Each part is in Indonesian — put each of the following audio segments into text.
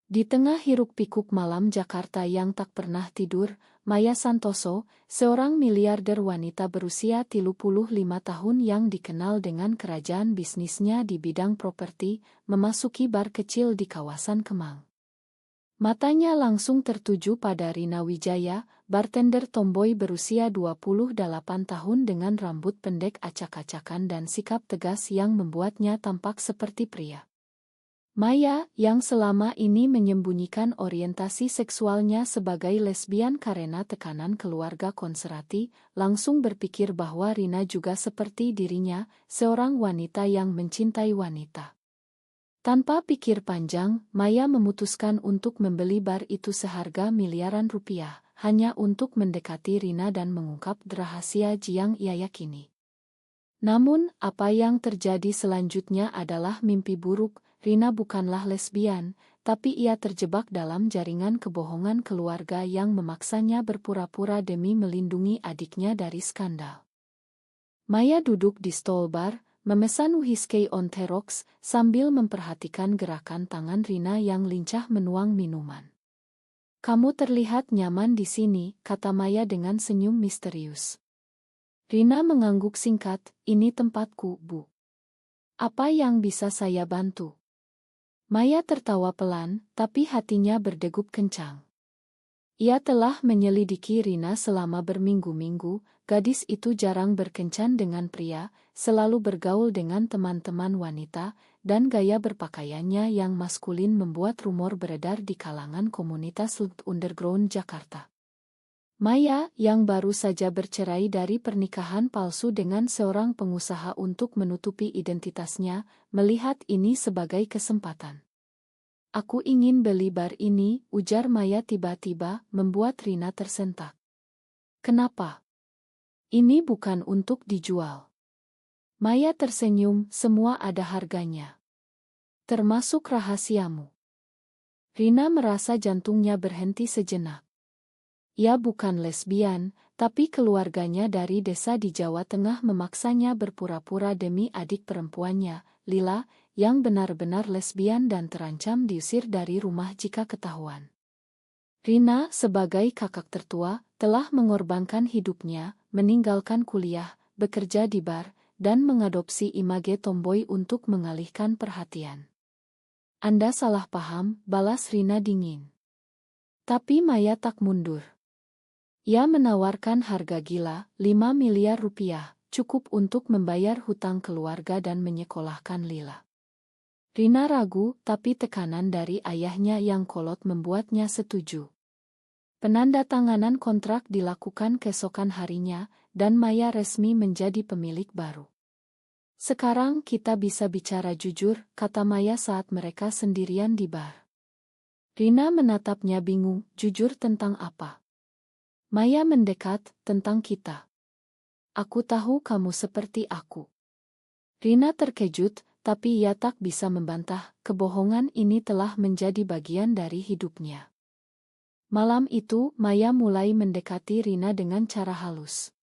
Di tengah hiruk-pikuk malam Jakarta yang tak pernah tidur, Maya Santoso, seorang miliarder wanita berusia 35 tahun yang dikenal dengan kerajaan bisnisnya di bidang properti, memasuki bar kecil di kawasan Kemang. Matanya langsung tertuju pada Rina Wijaya, bartender tomboy berusia 28 tahun dengan rambut pendek acak-acakan dan sikap tegas yang membuatnya tampak seperti pria. Maya, yang selama ini menyembunyikan orientasi seksualnya sebagai lesbian karena tekanan keluarga konservatif, langsung berpikir bahwa Rina juga seperti dirinya, seorang wanita yang mencintai wanita. Tanpa pikir panjang, Maya memutuskan untuk membeli bar itu seharga miliaran rupiah, hanya untuk mendekati Rina dan mengungkap rahasia yang ia yakini. Namun, apa yang terjadi selanjutnya adalah mimpi buruk. Rina bukanlah lesbian, tapi ia terjebak dalam jaringan kebohongan keluarga yang memaksanya berpura-pura demi melindungi adiknya dari skandal. Maya duduk di stol bar, memesan whisky on the rocks, sambil memperhatikan gerakan tangan Rina yang lincah menuang minuman. "Kamu terlihat nyaman di sini," kata Maya dengan senyum misterius. Rina mengangguk singkat, "Ini tempatku, Bu. Apa yang bisa saya bantu?" Maya tertawa pelan, tapi hatinya berdegup kencang. Ia telah menyelidiki Rina selama berminggu-minggu. Gadis itu jarang berkencan dengan pria, selalu bergaul dengan teman-teman wanita, dan gaya berpakaiannya yang maskulin membuat rumor beredar di kalangan komunitas underground Jakarta. Maya, yang baru saja bercerai dari pernikahan palsu dengan seorang pengusaha untuk menutupi identitasnya, melihat ini sebagai kesempatan. "Aku ingin beli bar ini," ujar Maya tiba-tiba, membuat Rina tersentak. "Kenapa? Ini bukan untuk dijual." Maya tersenyum, "Semua ada harganya. Termasuk rahasiamu." Rina merasa jantungnya berhenti sejenak. Ia bukan lesbian, tapi keluarganya dari desa di Jawa Tengah memaksanya berpura-pura demi adik perempuannya, Lila, yang benar-benar lesbian dan terancam diusir dari rumah jika ketahuan. Rina, sebagai kakak tertua, telah mengorbankan hidupnya, meninggalkan kuliah, bekerja di bar, dan mengadopsi image tomboy untuk mengalihkan perhatian. "Anda salah paham," balas Rina dingin. Tapi Maya tak mundur. Ia menawarkan harga gila, 5 miliar rupiah, cukup untuk membayar hutang keluarga dan menyekolahkan Lila. Rina ragu, tapi tekanan dari ayahnya yang kolot membuatnya setuju. Penandatanganan kontrak dilakukan keesokan harinya, dan Maya resmi menjadi pemilik baru. "Sekarang kita bisa bicara jujur," kata Maya saat mereka sendirian di bar. Rina menatapnya bingung, "Jujur tentang apa?" Maya mendekat, "Tentang kita. Aku tahu kamu seperti aku." Rina terkejut, tapi ia tak bisa membantah, kebohongan ini telah menjadi bagian dari hidupnya. Malam itu, Maya mulai mendekati Rina dengan cara halus.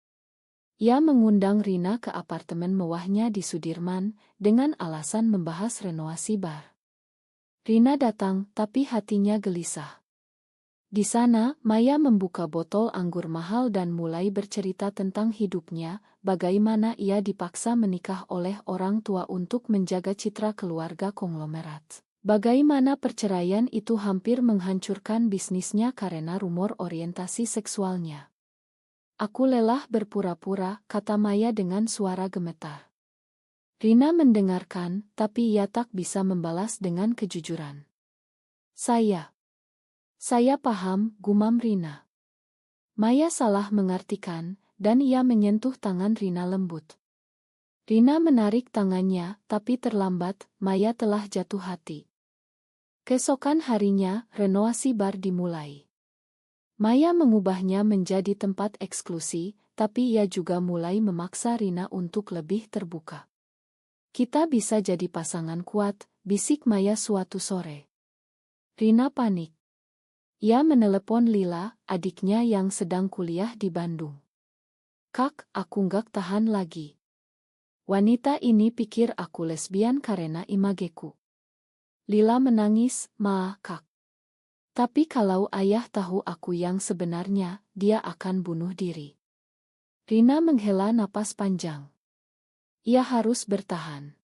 Ia mengundang Rina ke apartemen mewahnya di Sudirman, dengan alasan membahas renovasi bar. Rina datang, tapi hatinya gelisah. Di sana, Maya membuka botol anggur mahal dan mulai bercerita tentang hidupnya, bagaimana ia dipaksa menikah oleh orang tua untuk menjaga citra keluarga konglomerat. Bagaimana perceraian itu hampir menghancurkan bisnisnya karena rumor orientasi seksualnya. "Aku lelah berpura-pura," kata Maya dengan suara gemetar. Rina mendengarkan, tapi ia tak bisa membalas dengan kejujuran. Saya paham," gumam Rina. Maya salah mengartikan, dan ia menyentuh tangan Rina lembut. Rina menarik tangannya, tapi terlambat, Maya telah jatuh hati. Keesokan harinya, renovasi bar dimulai. Maya mengubahnya menjadi tempat eksklusi, tapi ia juga mulai memaksa Rina untuk lebih terbuka. "Kita bisa jadi pasangan kuat," bisik Maya suatu sore. Rina panik. Ia menelepon Lila, adiknya yang sedang kuliah di Bandung. "Kak, aku nggak tahan lagi. Wanita ini pikir aku lesbian karena imageku." Lila menangis, "Ma, Kak. Tapi kalau ayah tahu aku yang sebenarnya, dia akan bunuh diri. Rina menghela napas panjang. Ia harus bertahan.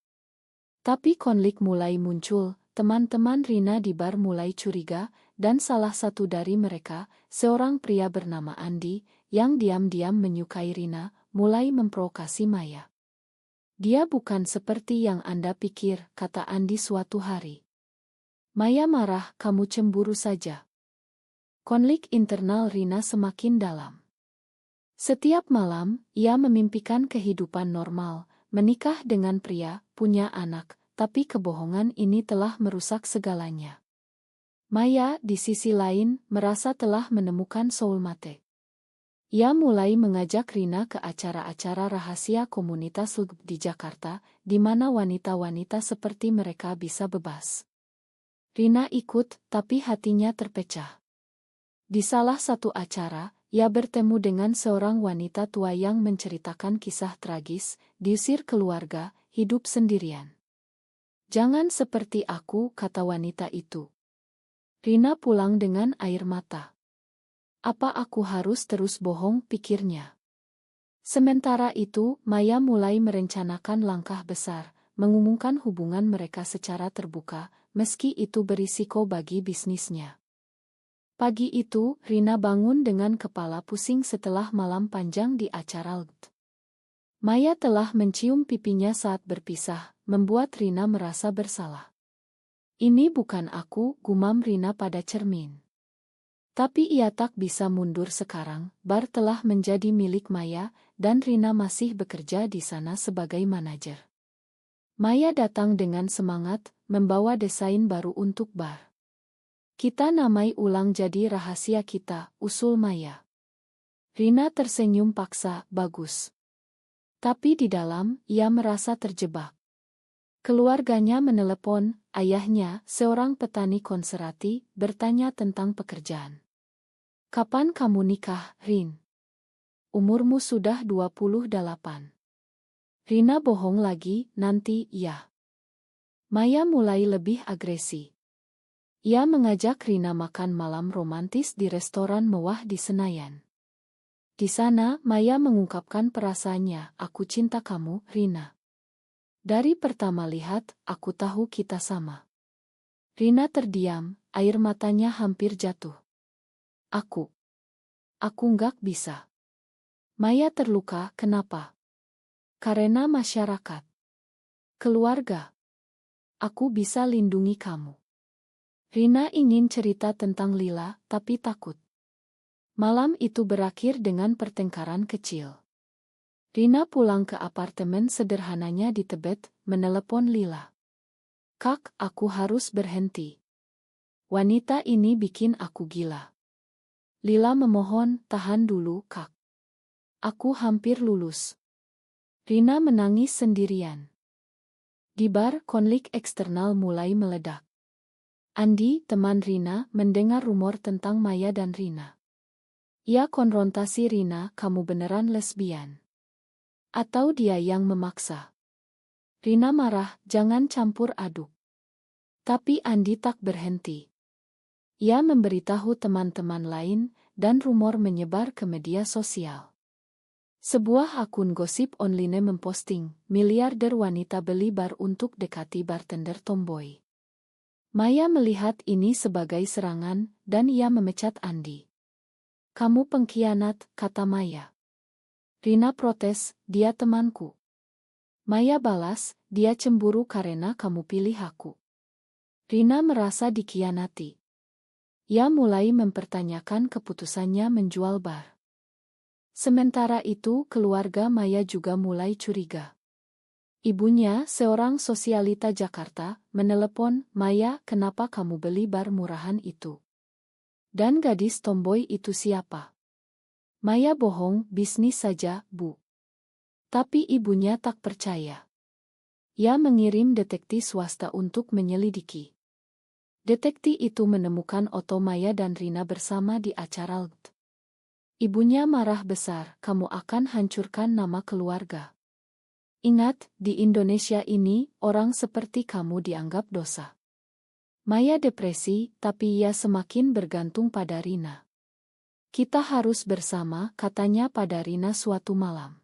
Tapi konflik mulai muncul, teman-teman Rina di bar mulai curiga, dan salah satu dari mereka, seorang pria bernama Andi, yang diam-diam menyukai Rina, mulai memprovokasi Maya. Dia bukan seperti yang Anda pikir, kata Andi suatu hari. Maya marah, kamu cemburu saja. Konflik internal Rina semakin dalam. Setiap malam, ia memimpikan kehidupan normal, menikah dengan pria, punya anak, tapi kebohongan ini telah merusak segalanya. Maya, di sisi lain, merasa telah menemukan soulmate. Ia mulai mengajak Rina ke acara-acara rahasia komunitas LGB di Jakarta, di mana wanita-wanita seperti mereka bisa bebas. Rina ikut, tapi hatinya terpecah. Di salah satu acara, ia bertemu dengan seorang wanita tua yang menceritakan kisah tragis, diusir keluarga, hidup sendirian. Jangan seperti aku, kata wanita itu. Rina pulang dengan air mata. Apa aku harus terus bohong, pikirnya. Sementara itu, Maya mulai merencanakan langkah besar, mengumumkan hubungan mereka secara terbuka, meski itu berisiko bagi bisnisnya. Pagi itu, Rina bangun dengan kepala pusing setelah malam panjang di acara LGD. Maya telah mencium pipinya saat berpisah, membuat Rina merasa bersalah. Ini bukan aku, gumam Rina pada cermin. Tapi ia tak bisa mundur sekarang, bar telah menjadi milik Maya, dan Rina masih bekerja di sana sebagai manajer. Maya datang dengan semangat, membawa desain baru untuk bar. Kita namai ulang jadi rahasia kita, usul Maya. Rina tersenyum paksa, bagus. Tapi di dalam, ia merasa terjebak. Keluarganya menelepon, ayahnya, seorang petani konserati, bertanya tentang pekerjaan. Kapan kamu nikah, Rin? Umurmu sudah 28. Rina bohong lagi, nanti, ya. Maya mulai lebih agresi. Ia mengajak Rina makan malam romantis di restoran mewah di Senayan. Di sana, Maya mengungkapkan perasaannya, aku cinta kamu, Rina. Dari pertama lihat, aku tahu kita sama. Rina terdiam, air matanya hampir jatuh. Aku nggak bisa. Maya terluka, kenapa? Karena masyarakat. Keluarga. Aku bisa lindungi kamu. Rina ingin cerita tentang Lila, tapi takut. Malam itu berakhir dengan pertengkaran kecil. Rina pulang ke apartemen sederhananya di Tebet, menelepon Lila. Kak, aku harus berhenti. Wanita ini bikin aku gila. Lila memohon, tahan dulu, Kak. Aku hampir lulus. Rina menangis sendirian. Di bar, konflik eksternal mulai meledak. Andi, teman Rina, mendengar rumor tentang Maya dan Rina. Ia konfrontasi Rina, kamu beneran lesbian? Atau dia yang memaksa? Rina marah, jangan campur aduk. Tapi Andi tak berhenti. Ia memberitahu teman-teman lain, dan rumor menyebar ke media sosial. Sebuah akun gosip online memposting, miliarder wanita beli bar untuk dekati bartender tomboy. Maya melihat ini sebagai serangan, dan ia memecat Andi. Kamu pengkhianat, kata Maya. Rina protes, dia temanku. Maya balas, dia cemburu karena kamu pilih aku. Rina merasa dikhianati. Ia mulai mempertanyakan keputusannya menjual bar. Sementara itu, keluarga Maya juga mulai curiga. Ibunya, seorang sosialita Jakarta, menelepon, Maya, kenapa kamu beli bar murahan itu? Dan gadis tomboy itu siapa? Maya bohong, bisnis saja, Bu. Tapi ibunya tak percaya. Ia mengirim detektif swasta untuk menyelidiki. Detektif itu menemukan foto Maya dan Rina bersama di acara LGD. Ibunya marah besar, kamu akan hancurkan nama keluarga. Ingat, di Indonesia ini, orang seperti kamu dianggap dosa. Maya depresi, tapi ia semakin bergantung pada Rina. Kita harus bersama, katanya pada Rina suatu malam.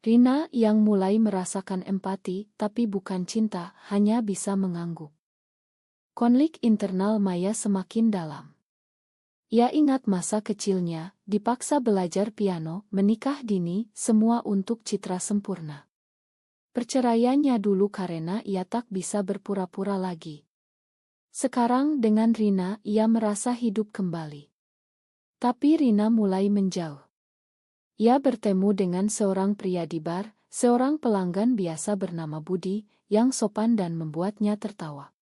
Rina yang mulai merasakan empati, tapi bukan cinta, hanya bisa mengangguk. Konflik internal Maya semakin dalam. Ia ingat masa kecilnya, dipaksa belajar piano, menikah dini, semua untuk citra sempurna. Perceraiannya dulu karena ia tak bisa berpura-pura lagi. Sekarang dengan Rina, ia merasa hidup kembali. Tapi Rina mulai menjauh. Ia bertemu dengan seorang pria di bar, seorang pelanggan biasa bernama Budi, yang sopan dan membuatnya tertawa.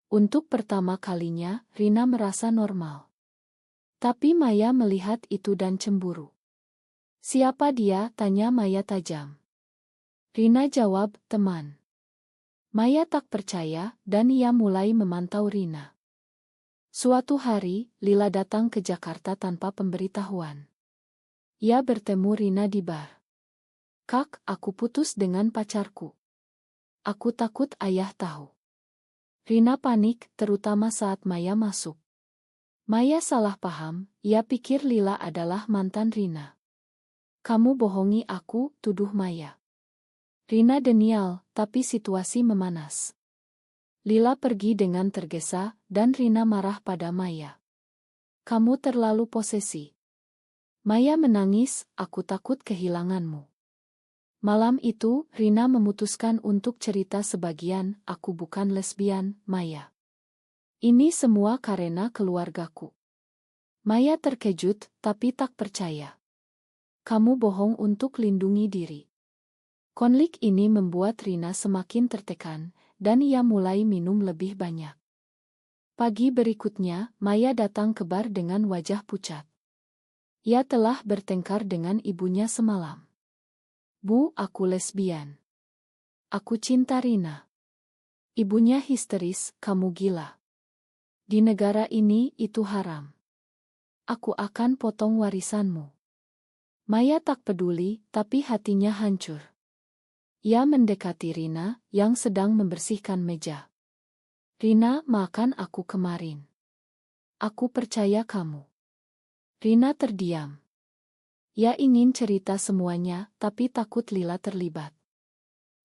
Untuk pertama kalinya, Rina merasa normal. Tapi Maya melihat itu dan cemburu. "Siapa dia?" tanya Maya tajam. Rina jawab, "Teman." Maya tak percaya, dan ia mulai memantau Rina. Suatu hari, Lila datang ke Jakarta tanpa pemberitahuan. Ia bertemu Rina di bar. "Kak, aku putus dengan pacarku. Aku takut ayah tahu." Rina panik, terutama saat Maya masuk. Maya salah paham, ia pikir Lila adalah mantan Rina. "Kamu bohongi aku," tuduh Maya. Rina denial, tapi situasi memanas. Lila pergi dengan tergesa, dan Rina marah pada Maya. "Kamu terlalu posesi." Maya menangis, "Aku takut kehilanganmu." Malam itu, Rina memutuskan untuk cerita sebagian, "Aku bukan lesbian, Maya. Ini semua karena keluargaku." Maya terkejut, tapi tak percaya. "Kamu bohong untuk lindungi diri." Konflik ini membuat Rina semakin tertekan, dan ia mulai minum lebih banyak. Pagi berikutnya, Maya datang ke bar dengan wajah pucat. Ia telah bertengkar dengan ibunya semalam. "Bu, aku lesbian. Aku cinta Rina." Ibunya histeris, "Kamu gila. Di negara ini, itu haram. Aku akan potong warisanmu." Maya tak peduli, tapi hatinya hancur. Ia mendekati Rina, yang sedang membersihkan meja. "Rina, maafkan aku kemarin. Aku percaya kamu." Rina terdiam. Ia ingin cerita semuanya, tapi takut Lila terlibat.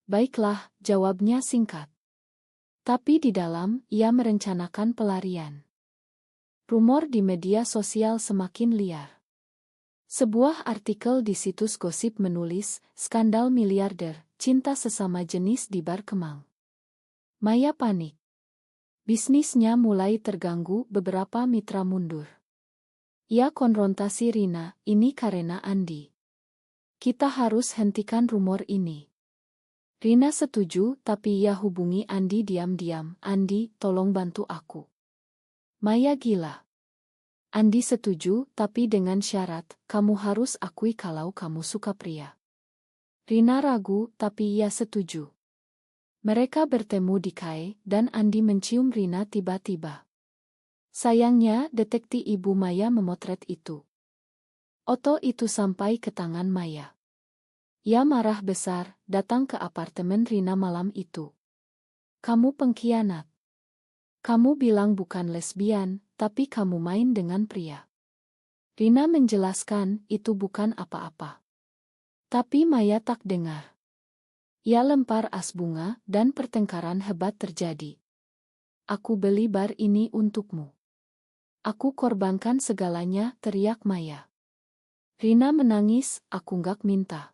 "Baiklah," jawabnya singkat. Tapi di dalam, ia merencanakan pelarian. Rumor di media sosial semakin liar. Sebuah artikel di situs gosip menulis, "Skandal miliarder, cinta sesama jenis di bar Kemang." Maya panik. Bisnisnya mulai terganggu, beberapa mitra mundur. Ia konfrontasi Rina, "Ini karena Andi. Kita harus hentikan rumor ini." Rina setuju, tapi ia hubungi Andi diam-diam, "Andi, tolong bantu aku." Maya gila. Andi setuju, tapi dengan syarat, "Kamu harus akui kalau kamu suka pria." Rina ragu, tapi ia setuju. Mereka bertemu di KAI, dan Andi mencium Rina tiba-tiba. Sayangnya, detektif Ibu Maya memotret itu. Foto itu sampai ke tangan Maya. Ia marah besar, datang ke apartemen Rina malam itu. "Kamu pengkhianat. Kamu bilang bukan lesbian, tapi kamu main dengan pria." Rina menjelaskan, "Itu bukan apa-apa." Tapi Maya tak dengar. Ia lempar as bunga, dan pertengkaran hebat terjadi. "Aku beli bar ini untukmu. Aku korbankan segalanya," teriak Maya. Rina menangis, "Aku nggak minta.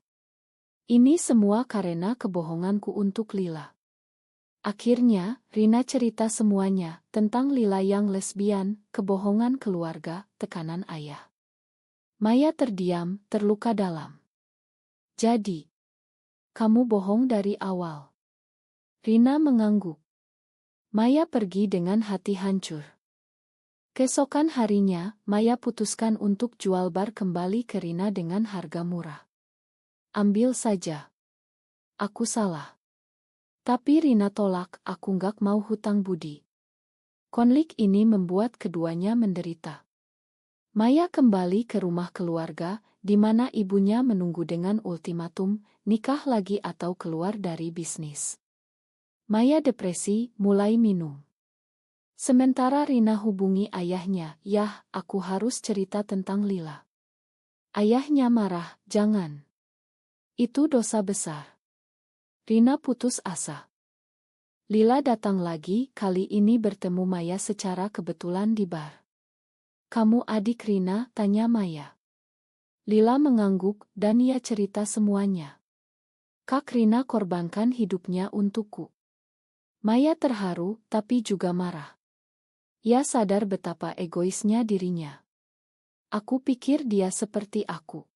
Ini semua karena kebohonganku untuk Lila." Akhirnya, Rina cerita semuanya, tentang Lila yang lesbian, kebohongan keluarga, tekanan ayah. Maya terdiam, terluka dalam. "Jadi, kamu bohong dari awal?" Rina mengangguk. Maya pergi dengan hati hancur. Keesokan harinya, Maya putuskan untuk jual bar kembali ke Rina dengan harga murah. "Ambil saja. Aku salah." Tapi Rina tolak, "Aku nggak mau hutang budi." Konflik ini membuat keduanya menderita. Maya kembali ke rumah keluarga, di mana ibunya menunggu dengan ultimatum, nikah lagi atau keluar dari bisnis. Maya depresi, mulai minum. Sementara Rina hubungi ayahnya, "Yah, aku harus cerita tentang Lila." Ayahnya marah, "Jangan. Itu dosa besar." Rina putus asa. Lila datang lagi, kali ini bertemu Maya secara kebetulan di bar. "Kamu adik Rina?" tanya Maya. Lila mengangguk, dan ia cerita semuanya. "Kak Rina korbankan hidupnya untukku." Maya terharu, tapi juga marah. Ia sadar betapa egoisnya dirinya. "Aku pikir dia seperti aku."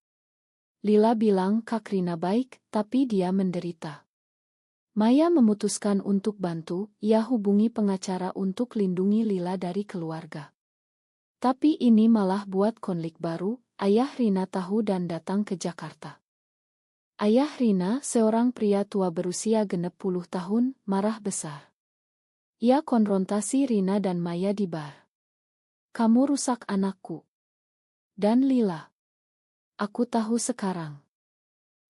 Lila bilang Kak Rina baik, tapi dia menderita. Maya memutuskan untuk bantu, ia hubungi pengacara untuk lindungi Lila dari keluarga. Tapi ini malah buat konflik baru, ayah Rina tahu dan datang ke Jakarta. Ayah Rina, seorang pria tua berusia 60 tahun, marah besar. Ia konfrontasi Rina dan Maya di bar. "Kamu rusak anakku." Dan Lila. "Aku tahu sekarang."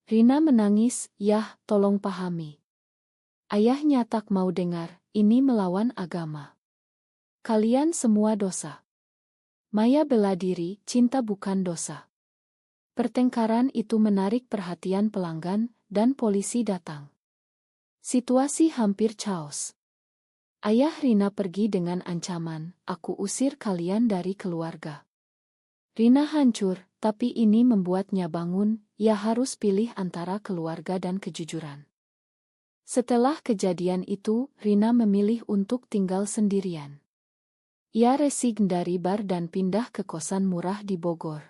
Rina menangis, "Yah, tolong pahami. Ayahnya tak mau dengar, ini melawan agama. Kalian semua dosa." Maya bela diri, cinta bukan dosa. Pertengkaran itu menarik perhatian pelanggan, dan polisi datang. Situasi hampir chaos. Ayah Rina pergi dengan ancaman, "Aku usir kalian dari keluarga." Rina hancur, tapi ini membuatnya bangun, ia harus pilih antara keluarga dan kejujuran. Setelah kejadian itu, Rina memilih untuk tinggal sendirian. Ia resign dari bar dan pindah ke kosan murah di Bogor.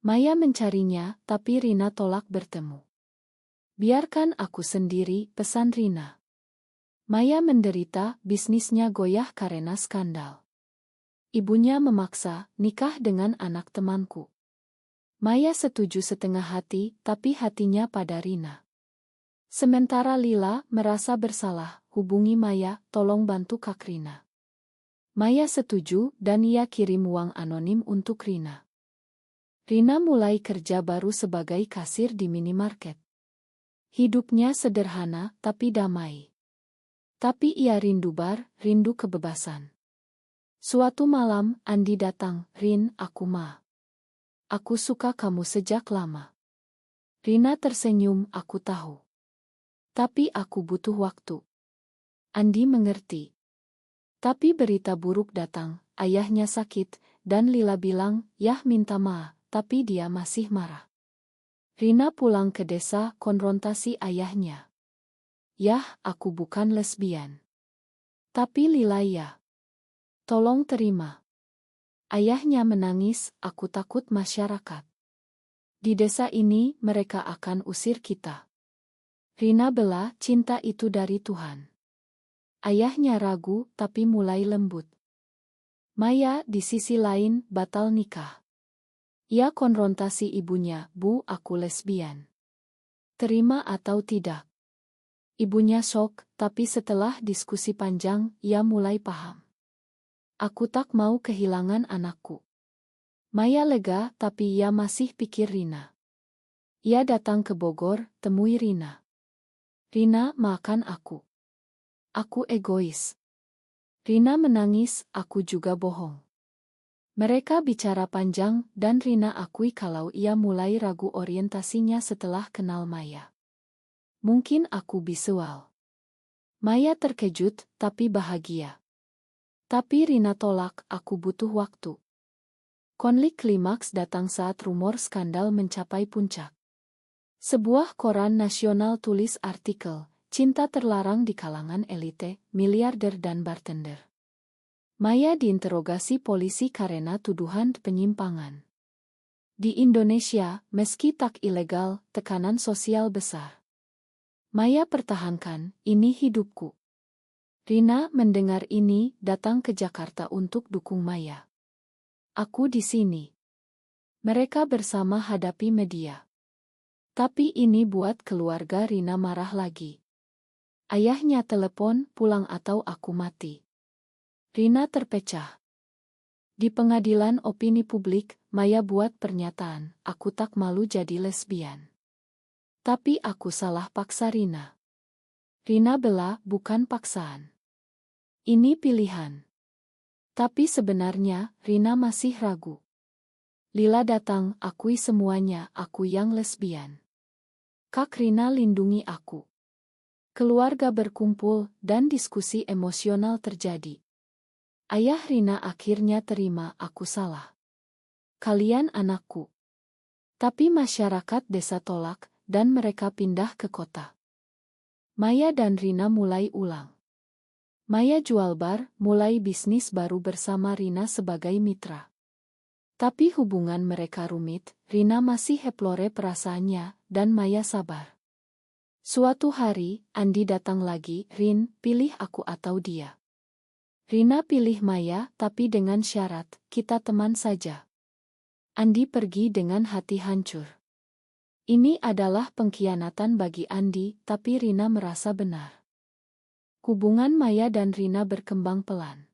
Maya mencarinya, tapi Rina tolak bertemu. "Biarkan aku sendiri," pesan Rina. Maya menderita, bisnisnya goyah karena skandal. Ibunya memaksa, "Nikah dengan anak temanku." Maya setuju setengah hati, tapi hatinya pada Rina. Sementara Lila merasa bersalah, hubungi Maya, "Tolong bantu Kak Rina." Maya setuju, dan ia kirim uang anonim untuk Rina. Rina mulai kerja baru sebagai kasir di minimarket. Hidupnya sederhana, tapi damai. Tapi ia rindu bar, rindu kebebasan. Suatu malam, Andi datang, "Rin, aku suka kamu sejak lama." Rina tersenyum, "Aku tahu. Tapi aku butuh waktu." Andi mengerti. Tapi berita buruk datang, ayahnya sakit, dan Lila bilang, "Yah minta maaf," tapi dia masih marah. Rina pulang ke desa, konfrontasi ayahnya. "Yah, aku bukan lesbian." Tapi Lila ya. "Tolong terima." Ayahnya menangis, "Aku takut masyarakat. Di desa ini, mereka akan usir kita." Rina bela, "Cinta itu dari Tuhan." Ayahnya ragu, tapi mulai lembut. Maya, di sisi lain, batal nikah. Ia konfrontasi ibunya, "Bu, aku lesbian. Terima atau tidak?" Ibunya shock, tapi setelah diskusi panjang, ia mulai paham. "Aku tak mau kehilangan anakku." Maya lega, tapi ia masih pikir Rina. Ia datang ke Bogor, temui Rina. "Rina, maafkan aku. Aku egois." Rina menangis, "Aku juga bohong." Mereka bicara panjang, dan Rina akui kalau ia mulai ragu orientasinya setelah kenal Maya. "Mungkin aku biseksual." Maya terkejut, tapi bahagia. Tapi Rina tolak, "Aku butuh waktu." Konflik klimaks datang saat rumor skandal mencapai puncak. Sebuah koran nasional tulis artikel, "Cinta terlarang di kalangan elite, miliarder dan bartender." Maya diinterogasi polisi karena tuduhan penyimpangan. Di Indonesia, meski tak ilegal, tekanan sosial besar. Maya pertahankan, "Ini hidupku." Rina mendengar ini, datang ke Jakarta untuk dukung Maya. "Aku di sini." Mereka bersama hadapi media. Tapi ini buat keluarga Rina marah lagi. Ayahnya telepon, "Pulang atau aku mati." Rina terpecah. Di pengadilan opini publik, Maya buat pernyataan, "Aku tak malu jadi lesbian. Tapi aku salah paksa Rina." Rina bela, "Bukan paksaan. Ini pilihan." Tapi sebenarnya, Rina masih ragu. Lila datang, akui semuanya, aku yang lesbian. Kak Rina lindungi aku. Keluarga berkumpul, dan diskusi emosional terjadi. Ayah Rina akhirnya terima aku salah. Kalian anakku. Tapi masyarakat desa tolak, dan mereka pindah ke kota. Maya dan Rina mulai ulang. Maya jual bar, mulai bisnis baru bersama Rina sebagai mitra. Tapi hubungan mereka rumit, Rina masih heplore perasaannya, dan Maya sabar. Suatu hari, Andi datang lagi, Rin, pilih aku atau dia. Rina pilih Maya, tapi dengan syarat, kita teman saja. Andi pergi dengan hati hancur. Ini adalah pengkhianatan bagi Andi, tapi Rina merasa benar. Hubungan Maya dan Rina berkembang pelan.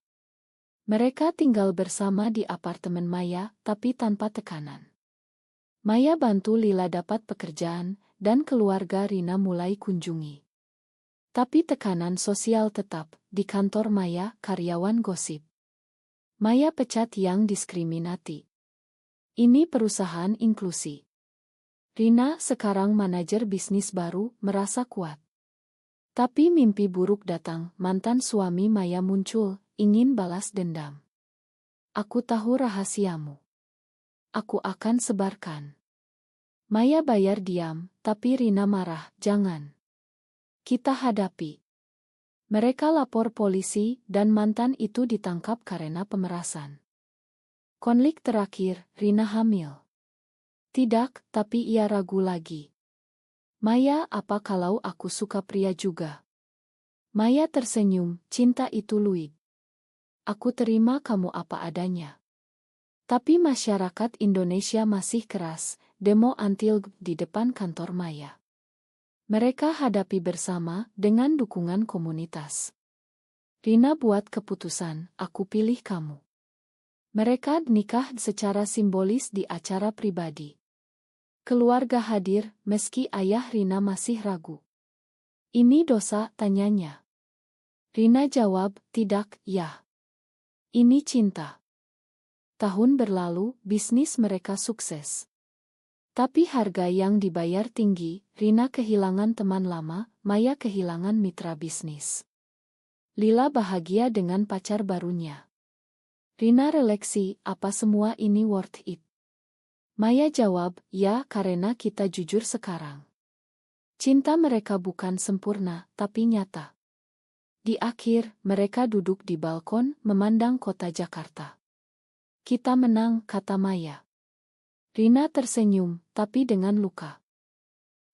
Mereka tinggal bersama di apartemen Maya, tapi tanpa tekanan. Maya bantu Lila dapat pekerjaan, dan keluarga Rina mulai kunjungi. Tapi tekanan sosial tetap, di kantor Maya, karyawan gosip. Maya pecat yang diskriminasi. Ini perusahaan inklusi. Rina sekarang manajer bisnis baru, merasa kuat. Tapi mimpi buruk datang, mantan suami Maya muncul, ingin balas dendam. Aku tahu rahasiamu. Aku akan sebarkan. Maya bayar diam, tapi Rina marah, jangan. Kita hadapi. Mereka lapor polisi, dan mantan itu ditangkap karena pemerasan. Konflik terakhir, Rina hamil. Tidak, tapi ia ragu lagi. Maya, apa kalau aku suka pria juga? Maya tersenyum, cinta itu luid. Aku terima kamu apa adanya. Tapi masyarakat Indonesia masih keras, demo anti-LGBT di depan kantor Maya. Mereka hadapi bersama dengan dukungan komunitas. Rina buat keputusan, aku pilih kamu. Mereka nikah secara simbolis di acara pribadi. Keluarga hadir, meski ayah Rina masih ragu. Ini dosa, tanyanya. Rina jawab, tidak, ya. Ini cinta. Tahun berlalu, bisnis mereka sukses. Tapi harga yang dibayar tinggi, Rina kehilangan teman lama, Maya kehilangan mitra bisnis. Lila bahagia dengan pacar barunya. Rina refleksi, apa semua ini worth it? Maya jawab, ya karena kita jujur sekarang. Cinta mereka bukan sempurna, tapi nyata. Di akhir, mereka duduk di balkon, memandang kota Jakarta. Kita menang, kata Maya. Rina tersenyum, tapi dengan luka.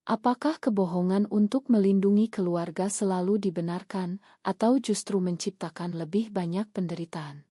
Apakah kebohongan untuk melindungi keluarga selalu dibenarkan, atau justru menciptakan lebih banyak penderitaan?